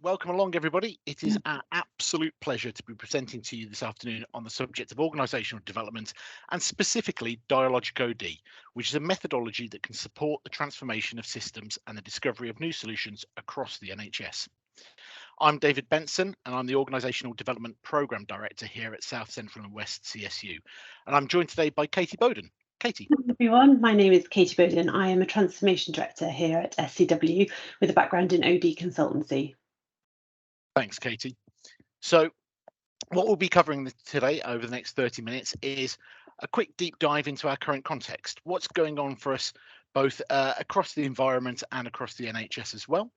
Welcome along, everybody. It is our absolute pleasure to be presenting to you this afternoon on the subject of organisational development and specifically Dialogueical D, which is a methodology that can support the transformation of systems and the discovery of new solutions across the NHS. I'm David Benson and I'm the Organisational Development Programme Director here at South Central and West CSU. And I'm joined today by Katie Bowden. Katie. Hi everyone, my name is Katie Bowden. I am a Transformation Director here at SCW with a background in OD consultancy. Thanks, Katie. So what we'll be covering today over the next 30 minutes is a quick deep dive into our current context. What's going on for us both across the environment and across the NHS as well.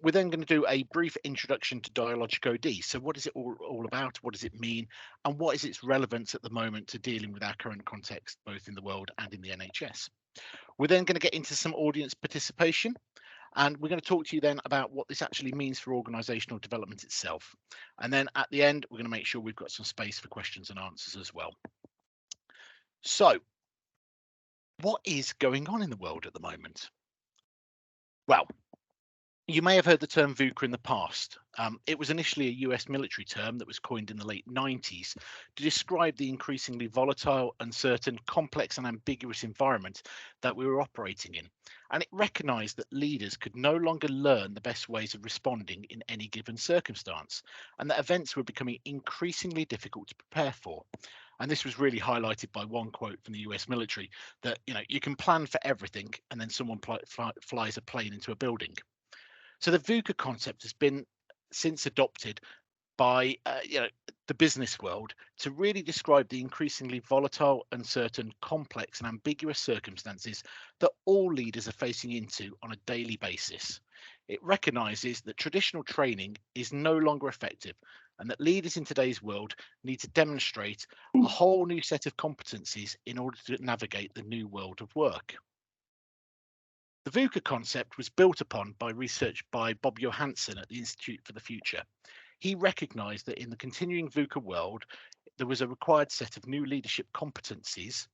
We're then going to do a brief introduction to Dialogueical D. So what is it all about? What does it mean? And what is its relevance at the moment to dealing with our current context, both in the world and in the NHS? We're then going to get into some audience participation. And we're going to talk to you then about what this actually means for organisational development itself. And then at the end, we're going to make sure we've got some space for questions and answers as well. So what is going on in the world at the moment? Well, you may have heard the term VUCA in the past. It was initially a US military term that was coined in the late 90s to describe the increasingly volatile, uncertain, complex and ambiguous environment that we were operating in. And it recognised that leaders could no longer learn the best ways of responding in any given circumstance, and that events were becoming increasingly difficult to prepare for. And this was really highlighted by one quote from the US military that, you can plan for everything and then someone flies a plane into a building. So the VUCA concept has been since adopted by the business world to really describe the increasingly volatile, uncertain, complex and ambiguous circumstances that all leaders are facing into on a daily basis. It recognises that traditional training is no longer effective and that leaders in today's world need to demonstrate a whole new set of competencies in order to navigate the new world of work. The VUCA concept was built upon by research by Bob Johansson at the Institute for the Future. He recognised that in the continuing VUCA world, there was a required set of new leadership competencies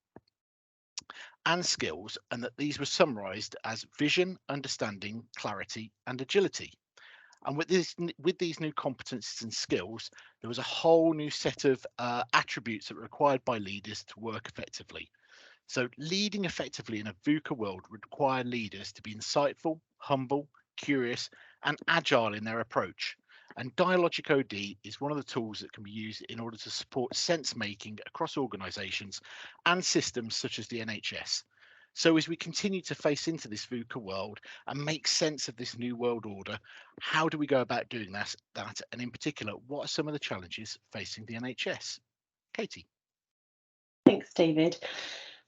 and skills, and that these were summarised as vision, understanding, clarity, and agility. And with these new competencies and skills, there was a whole new set of attributes that were required by leaders to work effectively. So leading effectively in a VUCA world would require leaders to be insightful, humble, curious, and agile in their approach. And Dialogueical D is one of the tools that can be used in order to support sense making across organisations and systems such as the NHS. So as we continue to face into this VUCA world and make sense of this new world order, how do we go about doing that? And in particular, what are some of the challenges facing the NHS? Katie. Thanks, David.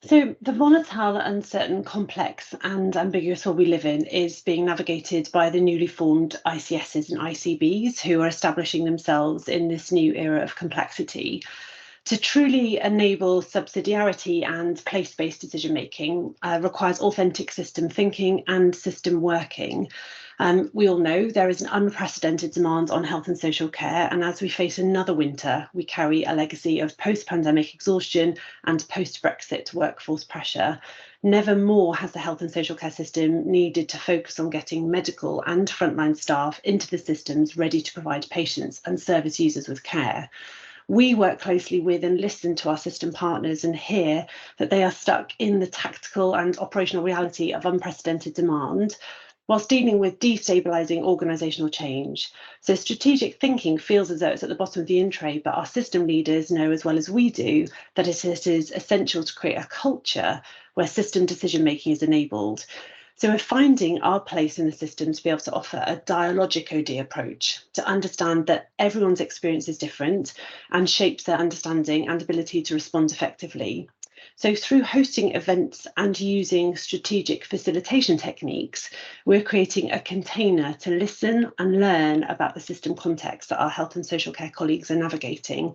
So the volatile, uncertain, complex and ambiguous world we live in is being navigated by the newly formed ICSs and ICBs who are establishing themselves in this new era of complexity. To truly enable subsidiarity and place-based decision-making requires authentic system thinking and system working. We all know there is an unprecedented demand on health and social care, and as we face another winter, we carry a legacy of post-pandemic exhaustion and post-Brexit workforce pressure. Never more has the health and social care system needed to focus on getting medical and frontline staff into the systems ready to provide patients and service users with care. We work closely with and listen to our system partners and hear that they are stuck in the tactical and operational reality of unprecedented demand, whilst dealing with destabilising organisational change. So strategic thinking feels as though it's at the bottom of the in tray, but our system leaders know as well as we do that it is essential to create a culture where system decision making is enabled. So we're finding our place in the system to be able to offer a Dialogueical D approach, to understand that everyone's experience is different and shapes their understanding and ability to respond effectively. So through hosting events and using strategic facilitation techniques, we're creating a container to listen and learn about the system context that our health and social care colleagues are navigating.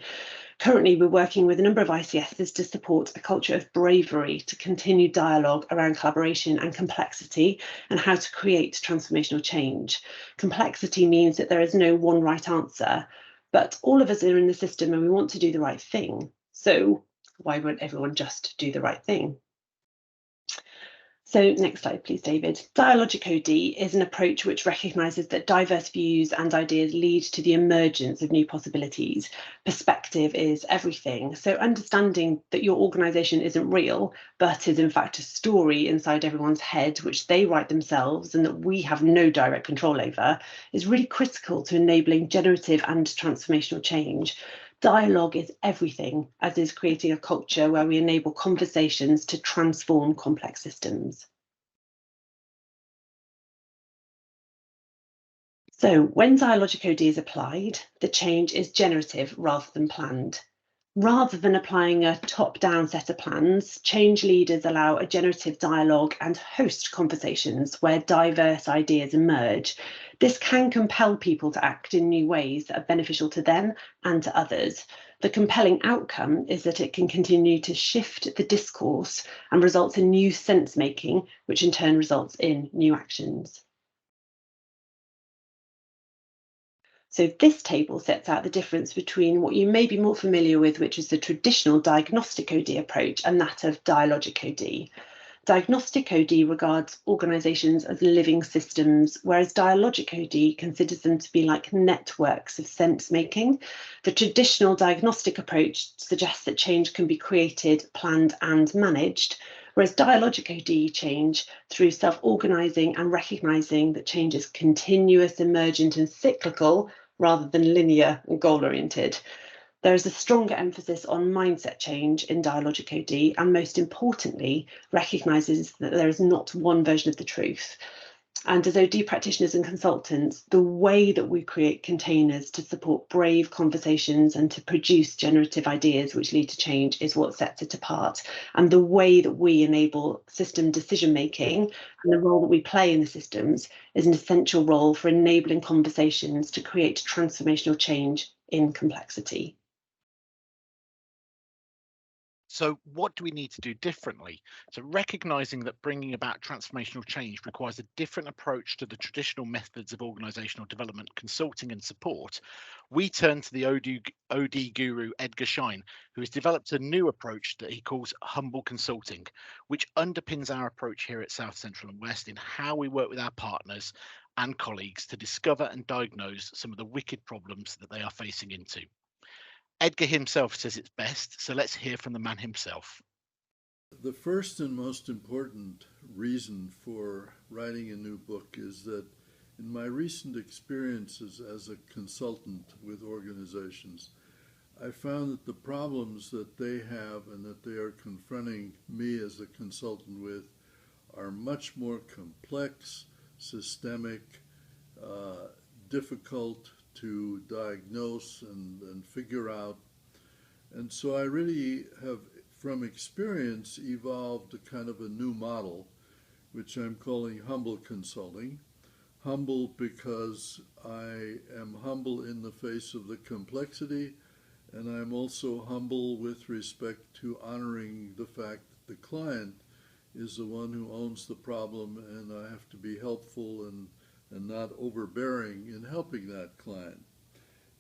Currently, we're working with a number of ICSs to support a culture of bravery to continue dialogue around collaboration and complexity and how to create transformational change. Complexity means that there is no one right answer, but all of us are in the system and we want to do the right thing. So why won't everyone just do the right thing? So next slide, please, David. Dialogueical D is an approach which recognises that diverse views and ideas lead to the emergence of new possibilities. Perspective is everything. So understanding that your organisation isn't real, but is in fact a story inside everyone's head, which they write themselves and that we have no direct control over, is really critical to enabling generative and transformational change. Dialogue is everything, as is creating a culture where we enable conversations to transform complex systems. So when Dialogueical D is applied, the change is generative rather than planned. Rather than applying a top-down set of plans, change leaders allow a generative dialogue and host conversations where diverse ideas emerge. This can compel people to act in new ways that are beneficial to them and to others. The compelling outcome is that it can continue to shift the discourse and results in new sense-making, which in turn results in new actions. So this table sets out the difference between what you may be more familiar with, which is the traditional Diagnostico D approach, and that of Dialogueical D. Diagnostico D regards organisations as living systems, whereas Dialogueical D considers them to be like networks of sense-making. The traditional diagnostic approach suggests that change can be created, planned and managed, whereas Dialogueical D change through self-organising and recognising that change is continuous, emergent and cyclical, rather than linear and goal-oriented. There is a stronger emphasis on mindset change in Dialogueical D, and most importantly, recognises that there is not one version of the truth. And as OD practitioners and consultants, the way that we create containers to support brave conversations and to produce generative ideas which lead to change is what sets it apart. And the way that we enable system decision making and the role that we play in the systems is an essential role for enabling conversations to create transformational change in complexity. So what do we need to do differently? So recognizing that bringing about transformational change requires a different approach to the traditional methods of organizational development, consulting and support, we turn to the OD guru Edgar Schein, who has developed a new approach that he calls humble consulting, which underpins our approach here at South Central and West in how we work with our partners and colleagues to discover and diagnose some of the wicked problems that they are facing into. Edgar himself says it's best, so let's hear from the man himself. The first and most important reason for writing a new book is that in my recent experiences as a consultant with organizations, I found that the problems that they have and that they are confronting me as a consultant with are much more complex, systemic, difficult to diagnose and figure out. And so I really have, from experience, evolved a kind of a new model, which I'm calling humble consulting. Humble because I am humble in the face of the complexity, and I'm also humble with respect to honoring the fact that the client is the one who owns the problem, and I have to be helpful and not overbearing in helping that client.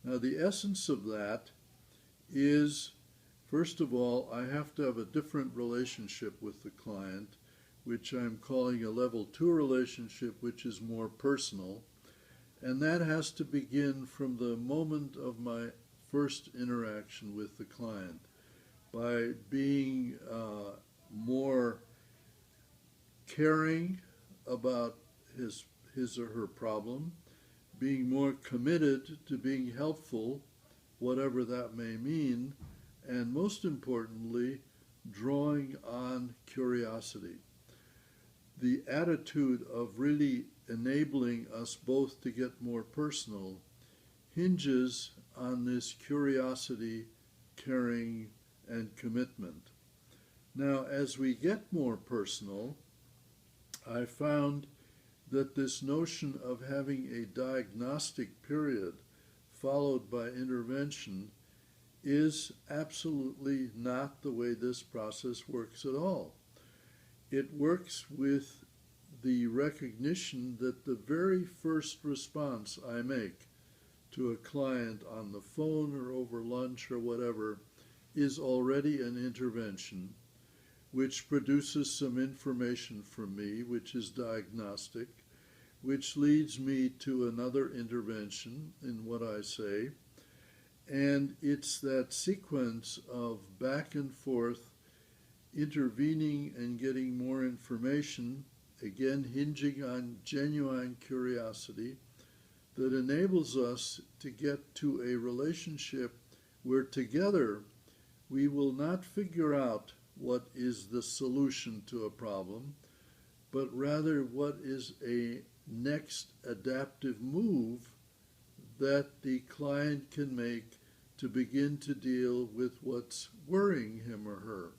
Now, the essence of that is, first of all, I have to have a different relationship with the client, which I'm calling a level 2 relationship, which is more personal. And that has to begin from the moment of my first interaction with the client, by being more caring about his or her problem, being more committed to being helpful, whatever that may mean, and most importantly, drawing on curiosity. The attitude of really enabling us both to get more personal hinges on this curiosity, caring, and commitment. Now, as we get more personal, I found that this notion of having a diagnostic period followed by intervention is absolutely not the way this process works at all. It works with the recognition that the very first response I make to a client on the phone or over lunch or whatever is already an intervention, which produces some information from me, which is diagnostic, which leads me to another intervention in what I say. And it's that sequence of back and forth, intervening and getting more information, again hinging on genuine curiosity, that enables us to get to a relationship where together we will not figure out what is the solution to a problem, but rather what is a next adaptive move that the client can make to begin to deal with what's worrying him or her.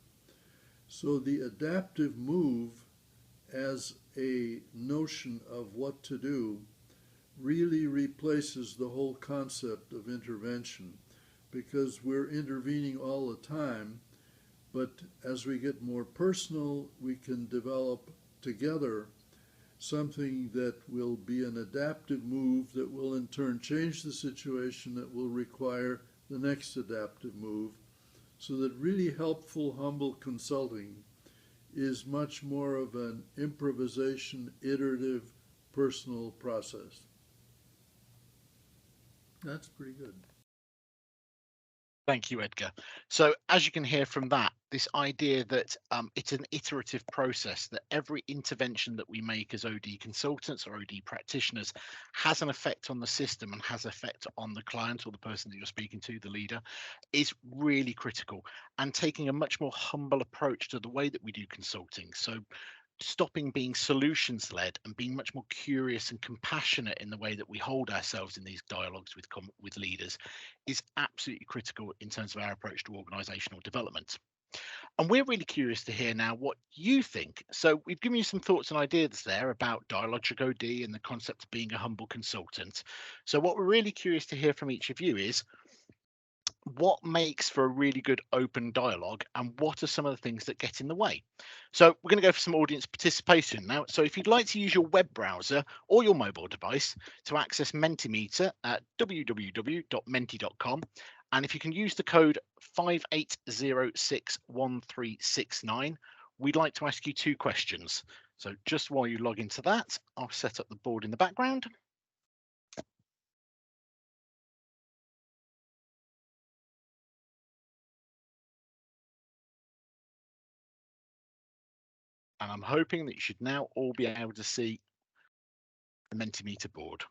So the adaptive move as a notion of what to do really replaces the whole concept of intervention, because we're intervening all the time, but as we get more personal, we can develop together something that will be an adaptive move that will in turn change the situation, that will require the next adaptive move, so that really helpful, humble consulting is much more of an improvisation, iterative, personal process. That's pretty good. Thank you, Edgar. So as you can hear from that, this idea that it's an iterative process, that every intervention that we make as OD consultants or OD practitioners has an effect on the system and has effect on the client or the person that you're speaking to, the leader, is really critical. And taking a much more humble approach to the way that we do consulting. So stopping being solutions led and being much more curious and compassionate in the way that we hold ourselves in these dialogues with leaders is absolutely critical in terms of our approach to organizational development. And we're really curious to hear now what you think. So we've given you some thoughts and ideas there about Dialogueical D and the concept of being a humble consultant. So what we're really curious to hear from each of you is, what makes for a really good open dialogue, and what are some of the things that get in the way? So we're going to go for some audience participation now. So if you'd like to use your web browser or your mobile device to access Mentimeter at www.menti.com, and if you can use the code 58061369, we'd like to ask you 2 questions. So just while you log into that, I'll set up the board in the background. And I'm hoping that you should now all be able to see the Mentimeter board.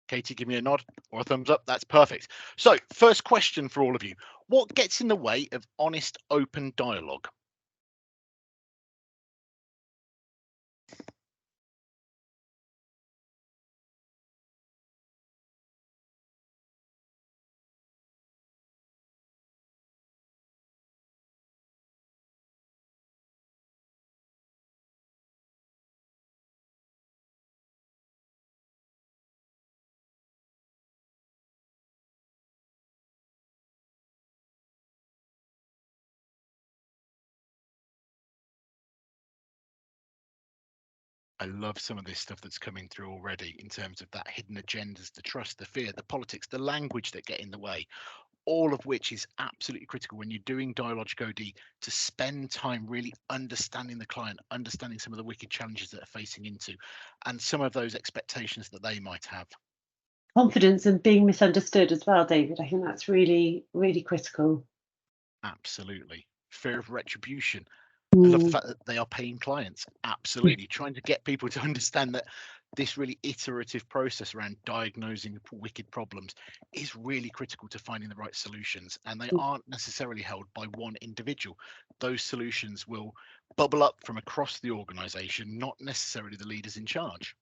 Katie, give me a nod or a thumbs up. That's perfect. So first question for all of you. What gets in the way of honest, open dialogue? I love some of this stuff that's coming through already in terms of that hidden agendas, the trust, the fear, the politics, the language that get in the way, all of which is absolutely critical when you're doing Dialogueical D, to spend time really understanding the client, understanding some of the wicked challenges that they're facing into, and some of those expectations that they might have. Confidence and being misunderstood as well, David. I think that's really, really critical. Absolutely. Fear of retribution. I love the fact that they are paying clients. Absolutely. Trying to get people to understand that this really iterative process around diagnosing wicked problems is really critical to finding the right solutions. And they aren't necessarily held by one individual. Those solutions will bubble up from across the organization, not necessarily the leaders in charge.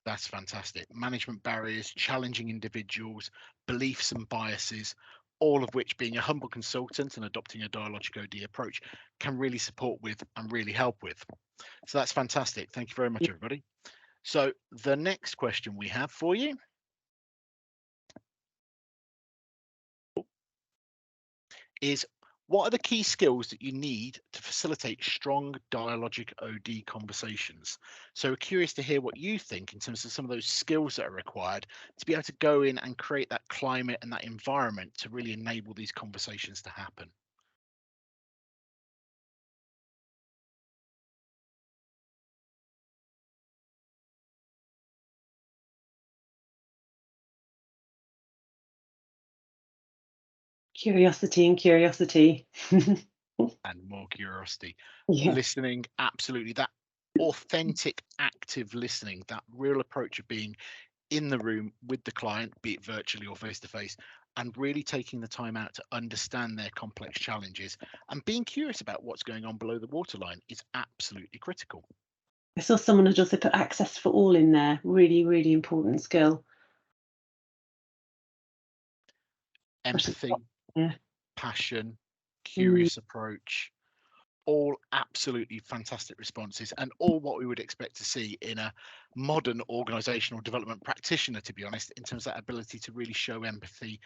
That's fantastic. Management barriers, challenging individuals, beliefs and biases, all of which, being a humble consultant and adopting a Dialogueical D approach, can really support with and really help with. So that's fantastic. Thank you very much, everybody. So the next question we have for you is, What are the key skills that you need to facilitate strong dialogic OD conversations? So we're curious to hear what you think in terms of some of those skills that are required to be able to go in and create that climate and that environment to really enable these conversations to happen. Curiosity and curiosity. And more curiosity. Yeah. Listening, absolutely. That authentic, active listening, that real approach of being in the room with the client, be it virtually or face to face, and really taking the time out to understand their complex challenges and being curious about what's going on below the waterline is absolutely critical. I saw someone had also put access for all in there. Really, really important skill. Empathy, Yeah. passion, curious approach, all absolutely fantastic responses and all what we would expect to see in a modern organizational development practitioner, to be honest, in terms of that ability to really show empathy,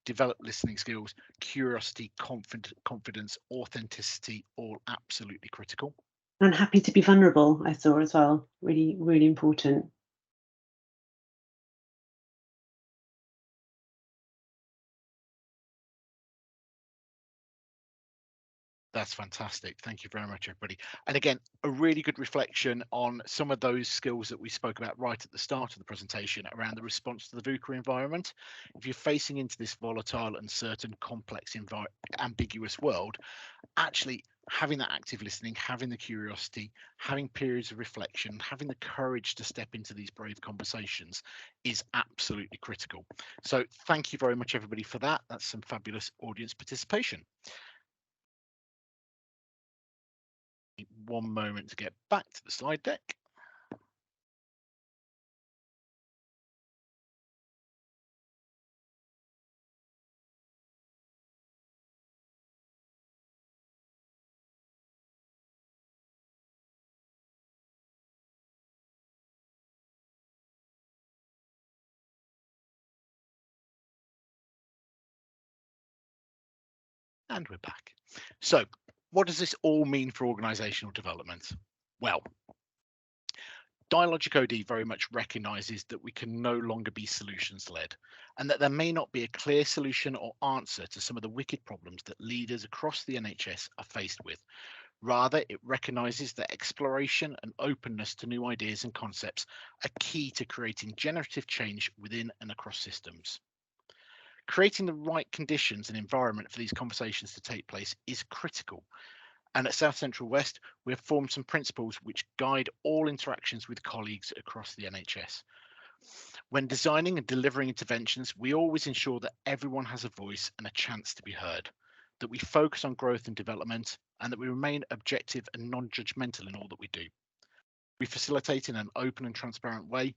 develop listening skills, curiosity, confidence, authenticity, all absolutely critical. And happy to be vulnerable, I saw as well. Really, really important. That's fantastic. Thank you very much, everybody. And again, a really good reflection on some of those skills that we spoke about right at the start of the presentation around the response to the VUCA environment. If you're facing into this volatile, uncertain, complex, ambiguous world, actually having that active listening, having the curiosity, having periods of reflection, having the courage to step into these brave conversations is absolutely critical. So thank you very much, everybody, for that. That's some fabulous audience participation. One moment to get back to the slide deck. And we're back. So what does this all mean for organizational development? Well, Dialogic OD very much recognizes that we can no longer be solutions led and that there may not be a clear solution or answer to some of the wicked problems that leaders across the NHS are faced with. Rather, it recognizes that exploration and openness to new ideas and concepts are key to creating generative change within and across systems. Creating the right conditions and environment for these conversations to take place is critical. And at South Central West, we have formed some principles which guide all interactions with colleagues across the NHS. When designing and delivering interventions, we always ensure that everyone has a voice and a chance to be heard, that we focus on growth and development, and that we remain objective and non-judgmental in all that we do. We facilitate in an open and transparent way,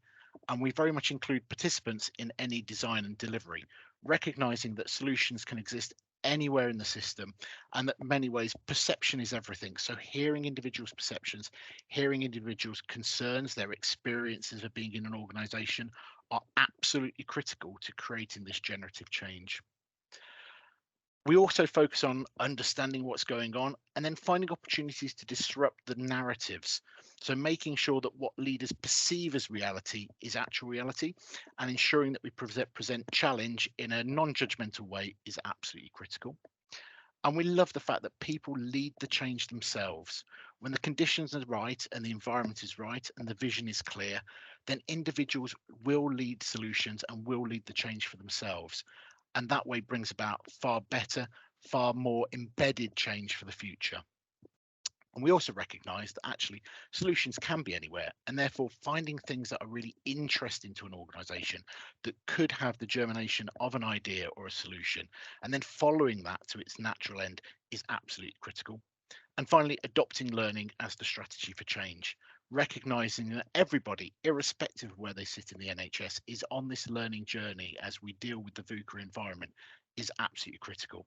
and we very much include participants in any design and delivery, recognizing that solutions can exist anywhere in the system and that in many ways perception is everything. So hearing individuals' perceptions, hearing individuals' concerns, their experiences of being in an organization are absolutely critical to creating this generative change. We also focus on understanding what's going on and then finding opportunities to disrupt the narratives. So making sure that what leaders perceive as reality is actual reality and ensuring that we present challenge in a non-judgmental way is absolutely critical. And we love the fact that people lead the change themselves. When the conditions are right and the environment is right and the vision is clear, then individuals will lead solutions and will lead the change for themselves. And that way brings about far better, far more embedded change for the future. And we also recognize that actually solutions can be anywhere, and therefore finding things that are really interesting to an organization that could have the germination of an idea or a solution, and then following that to its natural end is absolutely critical. And finally, adopting learning as the strategy for change, recognizing that everybody, irrespective of where they sit in the NHS, is on this learning journey as we deal with the VUCA environment is absolutely critical.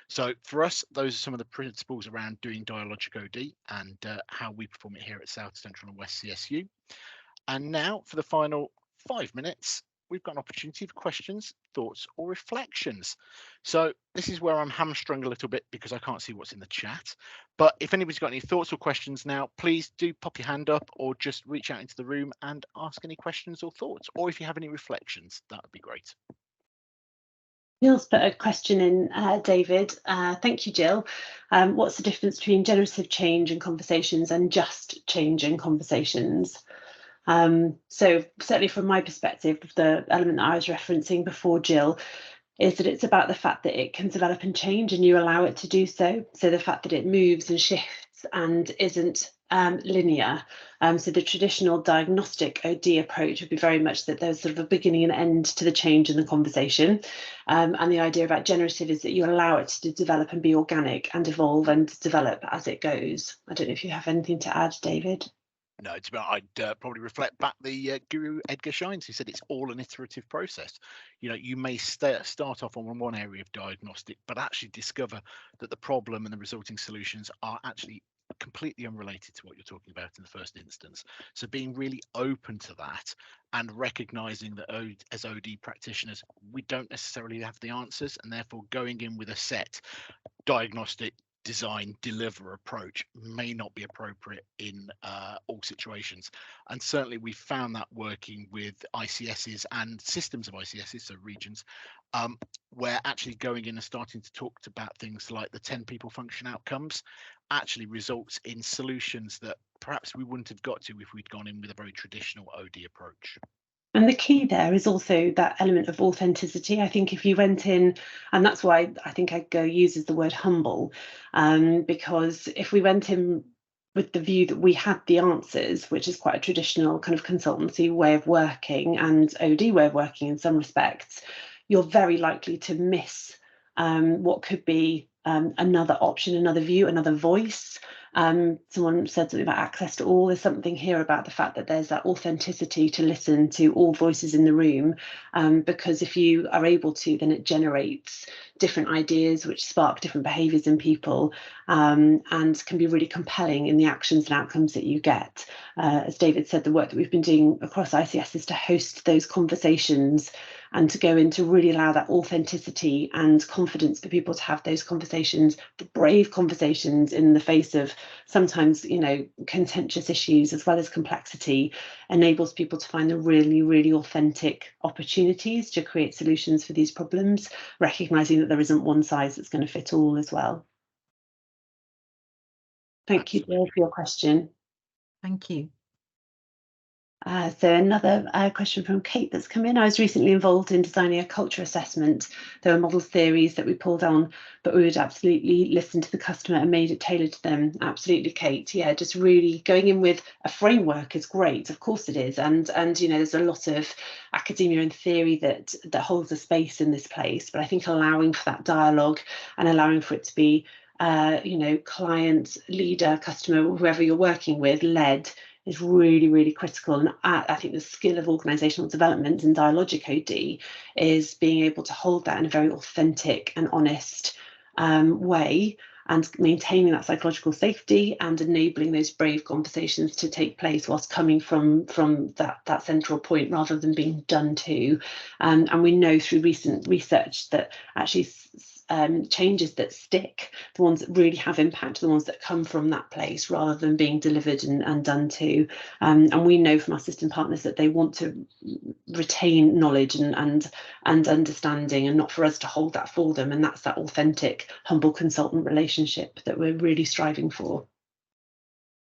So for us, those are some of the principles around doing Dialogic OD and how we perform it here at South Central and West CSU. And now for the final 5 minutes, we've got an opportunity for questions thoughts or reflections. So this is where I'm hamstrung a little bit because I can't see what's in the chat. But if anybody's got any thoughts or questions now, please do pop your hand up or just reach out into the room and ask any questions or thoughts. Or if you have any reflections, that would be great. Jill's put a question in, David. Thank you, Jill. What's the difference between generative change in conversations and just change in conversations? So certainly from my perspective, the element that I was referencing before, Jill, is that it's about the fact that it can develop and change and you allow it to do so. So the fact that it moves and shifts and isn't linear. So the traditional diagnostic OD approach would be very much that there's sort of a beginning and end to the change in the conversation. And the idea about generative is that you allow it to develop and be organic and evolve and develop as it goes. I don't know if you have anything to add, David. No, it's about, I'd probably reflect back the guru Edgar Shines, who said it's all an iterative process. You know, you may start off on one area of diagnostic, but actually discover that the problem and the resulting solutions are actually completely unrelated to what you're talking about in the first instance. So being really open to that and recognizing that as OD practitioners, we don't necessarily have the answers, and therefore going in with a set diagnostic design deliver approach may not be appropriate in all situations. And certainly we found that working with ICSs and systems of ICSs, so regions, where actually going in and starting to talk about things like the 10 people function outcomes actually results in solutions that perhaps we wouldn't have got to if we'd gone in with a very traditional OD approach. And the key there is also that element of authenticity. I think if you went in, and that's why I think Edgar uses the word humble, because if we went in with the view that we had the answers, which is quite a traditional kind of consultancy way of working and OD way of working in some respects, you're very likely to miss what could be another option, another view, another voice. Someone said something about access to all. There's something here about the fact that there's that authenticity to listen to all voices in the room, because if you are able to, then it generates different ideas which spark different behaviours in people, and can be really compelling in the actions and outcomes that you get. As David said, the work that we've been doing across ICS is to host those conversations and to go in to really allow that authenticity and confidence for people to have those conversations, the brave conversations in the face of sometimes, you know, contentious issues as well as complexity, enables people to find the really, really authentic opportunities to create solutions for these problems, recognising that there isn't one size that's going to fit all as well. Thank you, Jill, for your question. Thank you. So another question from Kate that's come in. I was recently involved in designing a culture assessment. There were model theories that we pulled on, but we would absolutely listen to the customer and made it tailored to them. Absolutely, Kate. Yeah, just really going in with a framework is great. Of course it is. And you know, there's a lot of academia and theory that holds a space in this place. But I think allowing for that dialogue and allowing for it to be, you know, client, leader, customer, whoever you're working with, led, is really, really critical. And I think the skill of organisational development in Dialogueical D is being able to hold that in a very authentic and honest way, and maintaining that psychological safety and enabling those brave conversations to take place whilst coming from that central point rather than being done to. And we know through recent research that actually changes that stick, the ones that really have impact, the ones that come from that place rather than being delivered and done to. And we know from our system partners that they want to retain knowledge and understanding, and not for us to hold that for them. And that's that authentic, humble consultant relationship that we're really striving for.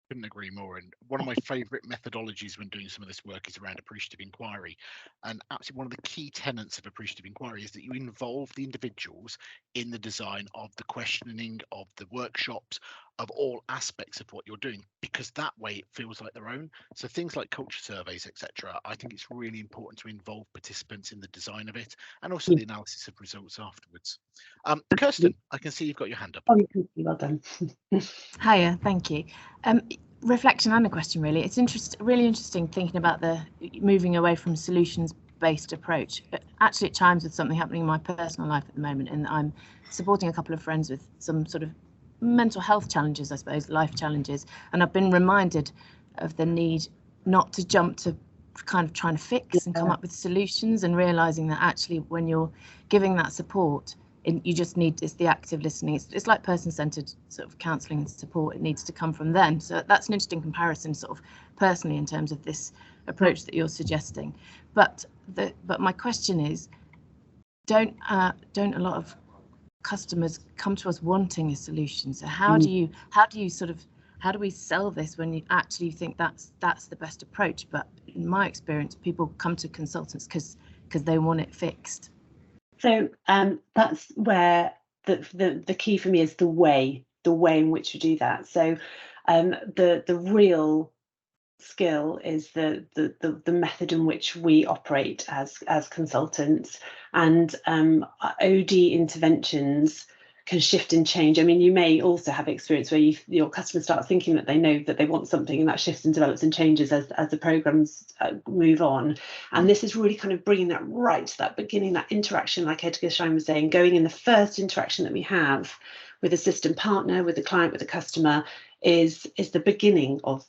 Couldn't agree more. And one of my favorite methodologies when doing some of this work is around appreciative inquiry. And absolutely one of the key tenets of appreciative inquiry is that you involve the individuals in the design of the questioning, of the workshops, of all aspects of what you're doing, because that way it feels like their own. So things like culture surveys, etc., I think it's really important to involve participants in the design of it and also the analysis of results afterwards. Kirsten, I can see you've got your hand up. Oh, well done. Hiya, thank you. Reflection and a question, really. It's really interesting thinking about the moving away from solutions-based approach. Actually, it chimes with something happening in my personal life at the moment, in that I'm supporting a couple of friends with some sort of mental health challenges, I suppose, life challenges, and I've been reminded of the need not to jump to kind of trying to fix and come up with solutions, and realizing that actually when you're giving that support, you just need, it's the active listening. It's like person-centered sort of counselling and support. It needs to come from them. So that's an interesting comparison, sort of personally, in terms of this approach that you're suggesting. But my question is, don't a lot of customers come to us wanting a solution? So how do we sell this when you actually think that's the best approach? But in my experience, people come to consultants because they want it fixed. So that's where the key for me is the way in which we do that. So the real skill is the method in which we operate as consultants, and OD interventions can shift and change. I mean, you may also have experience where your customer starts thinking that they know that they want something, and that shifts and develops and changes as the programs move on. And this is really kind of bringing that right to that beginning, that interaction, like Edgar Schein was saying, going in the first interaction that we have with a system partner, with the client, with the customer, is the beginning of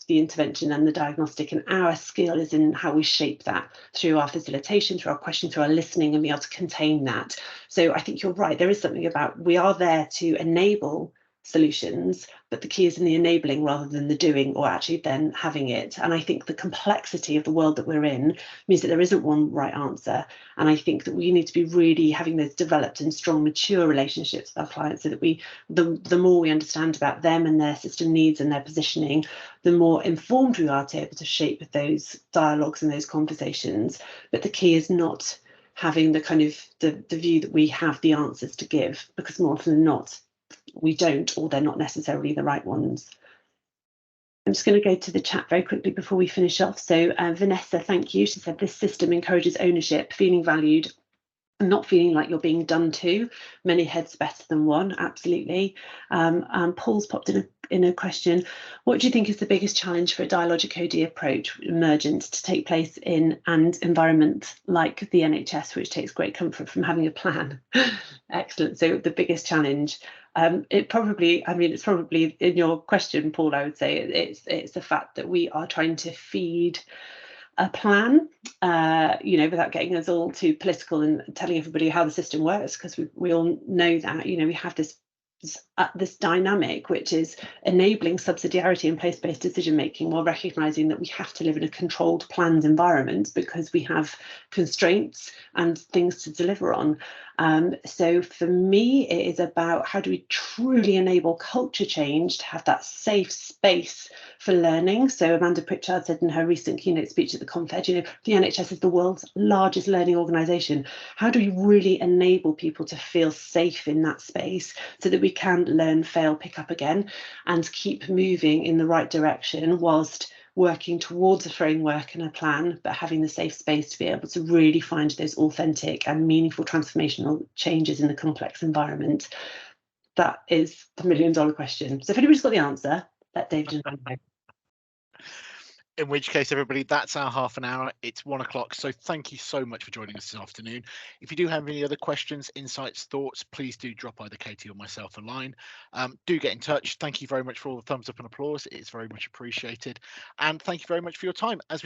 the intervention and the diagnostic, and our skill is in how we shape that through our facilitation, through our questioning, through our listening, and be able to contain that. So I think you're right, there is something about, we are there to enable solutions, but the key is in the enabling rather than the doing, or actually then having it. And I think the complexity of the world that we're in means that there isn't one right answer, and I think that we need to be really having those developed and strong, mature relationships with our clients, so that the more we understand about them and their system needs and their positioning, the more informed we are to be able to shape those dialogues and those conversations. But the key is not having the kind of the view that we have the answers to give, because more often than not we don't, or they're not necessarily the right ones. I'm just going to go to the chat very quickly before we finish off. So Vanessa, thank you. She said this system encourages ownership, feeling valued, and not feeling like you're being done to. Many heads better than one, absolutely. Paul's popped in a question. What do you think is the biggest challenge for a Dialogueical D approach emergent to take place in an environment like the NHS, which takes great comfort from having a plan? Excellent. So the biggest challenge, it's probably in your question, Paul, I would say it's the fact that we are trying to feed a plan, without getting us all too political and telling everybody how the system works, because we all know that, we have this dynamic which is enabling subsidiarity and place-based decision making, while recognizing that we have to live in a controlled, planned environment because we have constraints and things to deliver on. So for me, it is about how do we truly enable culture change to have that safe space for learning. So Amanda Pritchard said in her recent keynote speech at the Confed, the NHS is the world's largest learning organisation. How do we really enable people to feel safe in that space so that we can learn, fail, pick up again, and keep moving in the right direction, whilst working towards a framework and a plan, but having the safe space to be able to really find those authentic and meaningful transformational changes in the complex environment? That is the $1 million question. So if anybody's got the answer, let David know. In which case, everybody, that's our half an hour. It's 1 o'clock. So thank you so much for joining us this afternoon. If you do have any other questions, insights, thoughts, please do drop either Katie or myself a line. Do get in touch. Thank you very much for all the thumbs up and applause. It's very much appreciated. And thank you very much for your time. As we